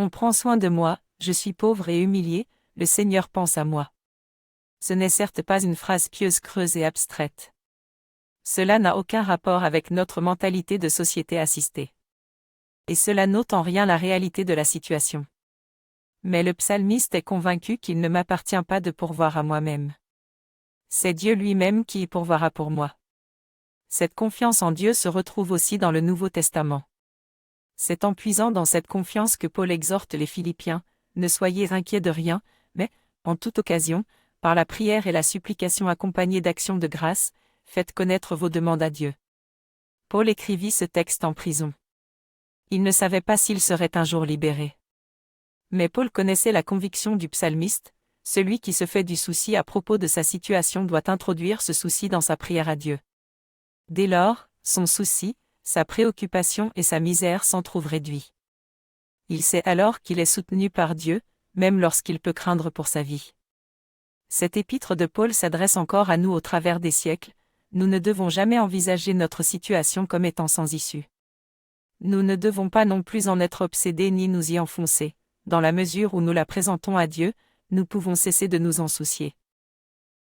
On prend soin de moi, je suis pauvre et humilié, le Seigneur pense à moi. Ce n'est certes pas une phrase pieuse creuse et abstraite. Cela n'a aucun rapport avec notre mentalité de société assistée. Et cela n'ôte en rien la réalité de la situation. Mais le psalmiste est convaincu qu'il ne m'appartient pas de pourvoir à moi-même. C'est Dieu lui-même qui y pourvoira pour moi. Cette confiance en Dieu se retrouve aussi dans le Nouveau Testament. C'est en puisant dans cette confiance que Paul exhorte les Philippiens, ne soyez inquiets de rien, mais, en toute occasion, par la prière et la supplication accompagnée d'actions de grâce, faites connaître vos demandes à Dieu. Paul écrivit ce texte en prison. Il ne savait pas s'il serait un jour libéré. Mais Paul connaissait la conviction du psalmiste, celui qui se fait du souci à propos de sa situation doit introduire ce souci dans sa prière à Dieu. Dès lors, son souci, sa préoccupation et sa misère s'en trouvent réduits. Il sait alors qu'il est soutenu par Dieu, même lorsqu'il peut craindre pour sa vie. Cette épître de Paul s'adresse encore à nous au travers des siècles, nous ne devons jamais envisager notre situation comme étant sans issue. Nous ne devons pas non plus en être obsédés ni nous y enfoncer, dans la mesure où nous la présentons à Dieu, nous pouvons cesser de nous en soucier.